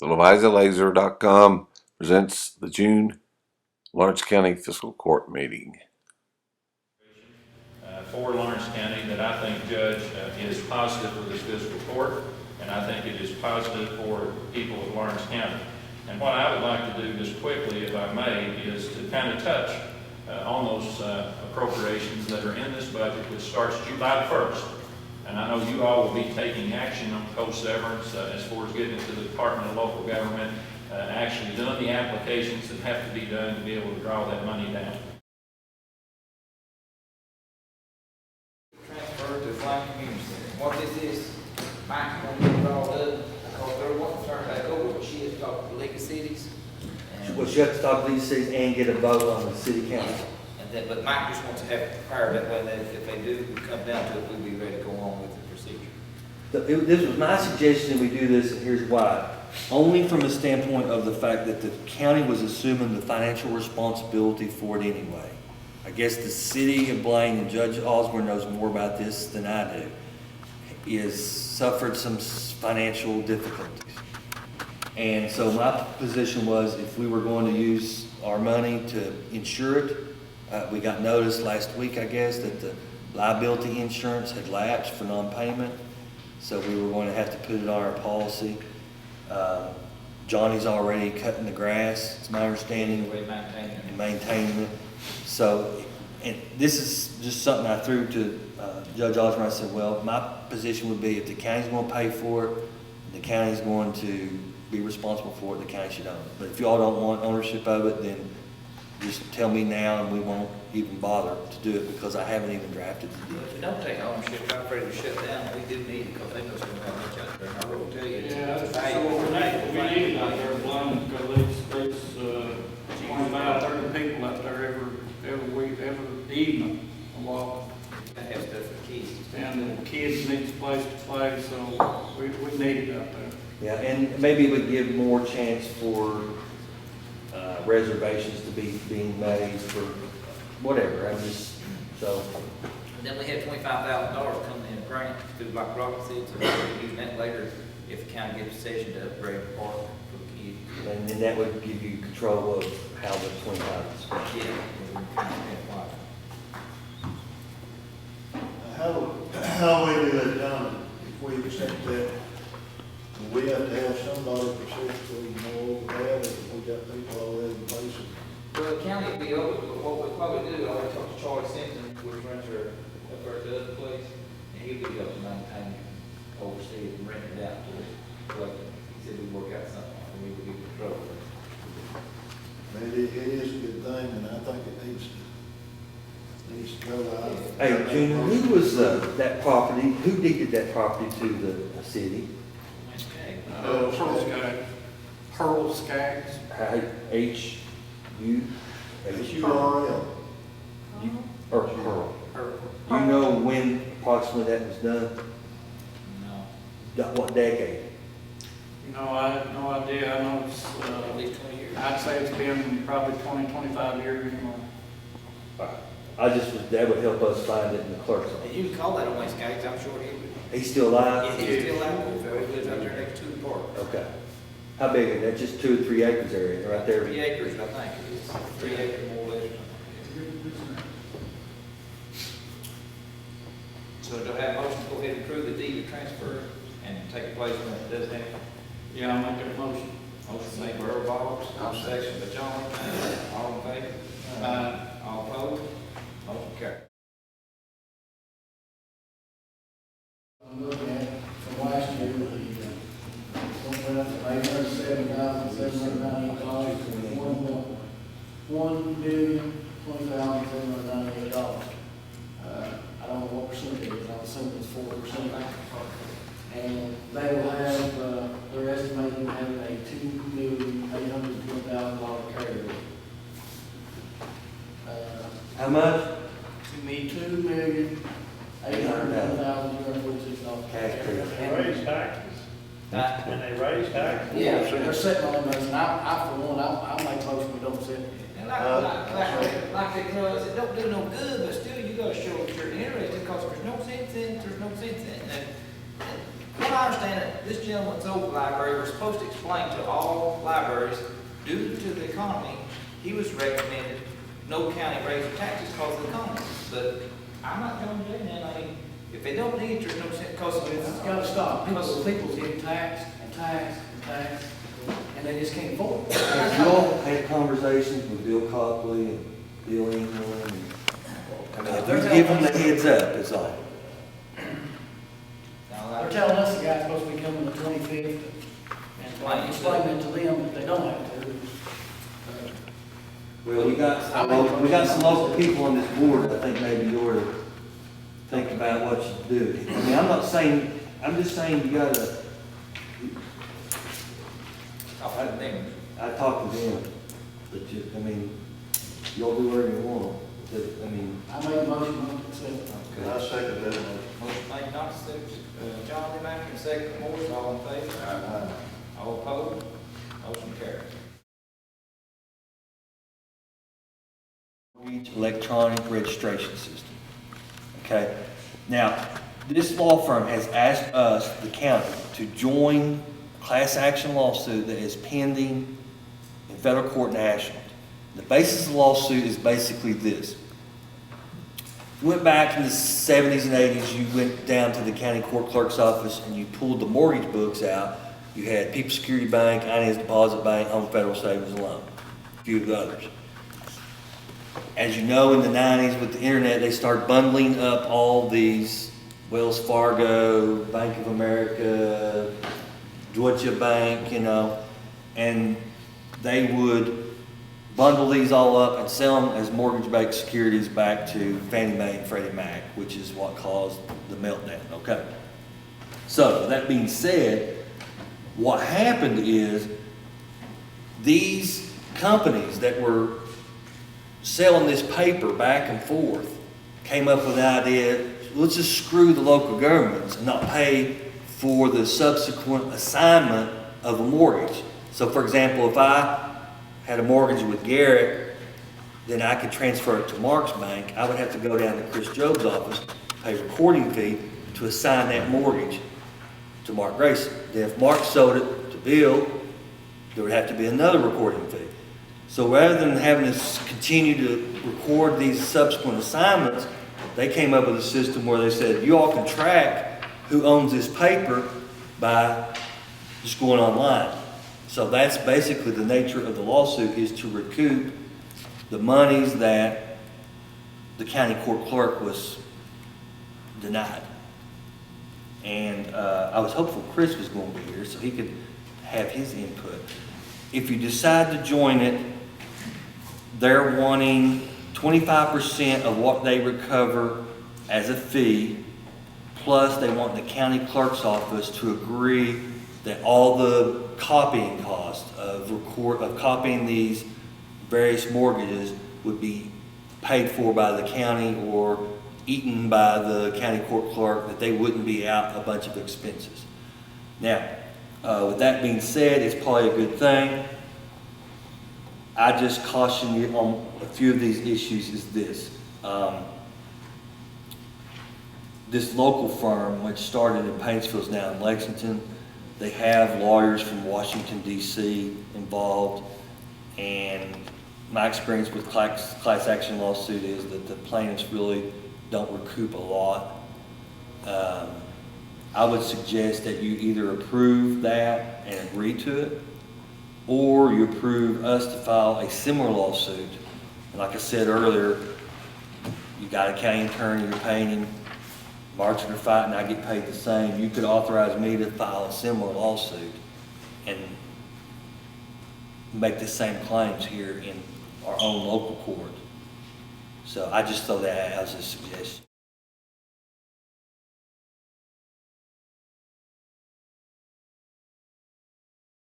TheLevizaLaser.com presents the June Lawrence County Fiscal Court meeting. For Lawrence County that I think, Judge, is positive for this fiscal court, and I think it is positive for people of Lawrence County. And what I would like to do just quickly, if I may, is to kind of touch on those appropriations that are in this budget, which starts July the 1st. And I know you all will be taking action on co-severance as far as getting to the Department of Local Government, actually doing the applications that have to be done to be able to draw that money down. Transfer to Flying Community Center. What this is, Mike's gonna get it all done, because they're wanting to turn back over, but she has talked to League of Cities. Well, you have to stop these cities and get a vote on the city council. And then, but Mike just wants to have it prepared, that way that if they do come down to it, we'll be ready to go on with the procedure. This was my suggestion, we do this, and here's why. Only from the standpoint of the fact that the county was assuming the financial responsibility for it anyway. I guess the city of Blaine, and Judge Osborne knows more about this than I do, is suffered some financial difficulties. And so my position was, if we were going to use our money to insure it, we got notice last week, I guess, that the liability insurance had lapsed for non-payment. So we were going to have to put it on our policy. Johnny's already cutting the grass, it's my understanding, and maintaining it. So, and this is just something I threw to Judge Osborne. I said, well, my position would be if the county's going to pay for it, the county's going to be responsible for it, the county should own it. But if y'all don't want ownership of it, then just tell me now and we won't even bother to do it, because I haven't even drafted the deal. If we don't take ownership, I'm afraid to shut down, we do need it, because they know something about much out there, and I will tell you. Yeah, so we need it out there, Blaine, because there's 25, 30 people out there every week, every evening, a lot. That has stuff for kids. And the kids need a place to play, so we need it out there. Yeah, and maybe it would give more chance for reservations to be being made for whatever. I'm just, so. And then we had $25,000 coming in a grant through like Rocket City, so we're using that later if the county gets a session to upgrade the park for the kids. And then that would give you control of how the 25 is spent. Yeah, we're kind of spent How we do it, John, if we accept that, we have to have somebody specifically know what we have, if we got people already in place. Well, the county will be open, but what we'll probably do, I already talked to Charlie Simpson, which runs her, up there at the other place, and he'll be able to maintain it, oversee it, and rent it out to us. But he said we'd work out something, and we would get control of it. But it is a good thing, and I think it needs to go out. Hey, Junior, who was that property, who deeded that property to the city? Pearl Skaggs. H-U? H-U-R-L. Or Pearl. Do you know when approximately that was done? No. What decade? You know, I have no idea. I know it's, At least 20 years. I'd say it's been probably 20, 25 years anymore. That would help us find it in the clerk's office. And you can call that on West Gates, I'm sure he would. He's still alive? Yeah, he's still out there, he lives out there next to the park. Okay. How big is that? Just 2 or 3 acres area, right there? 3 acres, I think, it is 3 acres more or less. So do I have a motion to go ahead and approve the deed of transfer and take place when it does happen? Yeah, I'll make that motion. Motion made by Earl Boggs, second by John, all in favor? All opposed? Motion carried. I'm looking at from last year, the went up from $807,798 to $1,020,798. I don't know what percent it is, I'm assuming it's 4%. And they will have, they're estimating having a $2,810,000 carryover. How much? $2,810,246 Cash carryover. Raise taxes. When they raise taxes. Yeah, they're sitting on those, and I for one, I make most we don't sit. And like they tell us, it don't do no good, but still you gotta show that you're interested, because there's no sense in, and one I understand it, this gentleman's over library was supposed to explain to all libraries, due to the economy, he was recommended no county raising taxes because of the economy. But I'm not going to do that. I mean, if they don't need it, there's no sense, because It's gotta stop. People's getting taxed and taxed and taxed, and they just can't afford it. Have you all had conversations with Bill Copley and Bill England? I mean, if they're giving the heads up, is all. They're telling us the guy's supposed to be coming the 25th, and explaining it to them that they don't have to. Well, we got some local people on this board, I think maybe you ought to think about what you do. I mean, I'm just saying you gotta, I'll have them. I talked to them, but you, I mean, y'all do whatever you want. I mean, I made a motion to accept. I second that motion. Motion made, Dr. Stevens, John Demaker, and second, Morris, all in favor? All opposed? Motion carries. electronic registration system. Okay? Now, this law firm has asked us, the county, to join class action lawsuit that is pending in federal court in Ashland. The basis of the lawsuit is basically this. You went back in the 70s and 80s, you went down to the county court clerk's office and you pulled the mortgage books out. You had People's Security Bank, Inez Deposit Bank, Home Federal Savings and Loan, a few of the others. As you know, in the 90s with the internet, they started bundling up all these, Wells Fargo, Bank of America, Deutsche Bank, you know, and they would bundle these all up and sell them as mortgage-backed securities back to Fannie Mae and Freddie Mac, which is what caused the meltdown, okay? So, with that being said, what happened is these companies that were selling this paper back and forth came up with the idea, let's just screw the local governments and not pay for the subsequent assignment of a mortgage. So for example, if I had a mortgage with Garrett, then I could transfer it to Mark's bank. I would have to go down to Chris Job's office, pay a recording fee to assign that mortgage to Mark Grayson. Then if Mark sold it to Bill, there would have to be another recording fee. So rather than having to continue to record these subsequent assignments, they came up with a system where they said, you all can track who owns this paper by just going online. So that's basically the nature of the lawsuit, is to recoup the monies that the county court clerk was denied. And I was hopeful Chris was going to be here so he could have his input. If you decide to join it, they're wanting 25% of what they recover as a fee, plus they want the county clerk's office to agree that all the copying costs of copying these various mortgages would be paid for by the county or eaten by the county court clerk, that they wouldn't be out a bunch of expenses. Now, with that being said, it's probably a good thing. I just caution you on a few of these issues is this. This local firm, which started in Paintsville, is now in Lexington. They have lawyers from Washington, D.C. involved. And my experience with class action lawsuit is that the plaintiffs really don't recoup a lot. I would suggest that you either approve that and agree to it, or you approve us to file a similar lawsuit. And like I said earlier, you got a county attorney, you're paying him, marching or fighting, I get paid the same. You could authorize me to file a similar lawsuit and make the same claims here in our own local court. So I just throw that out as a suggestion.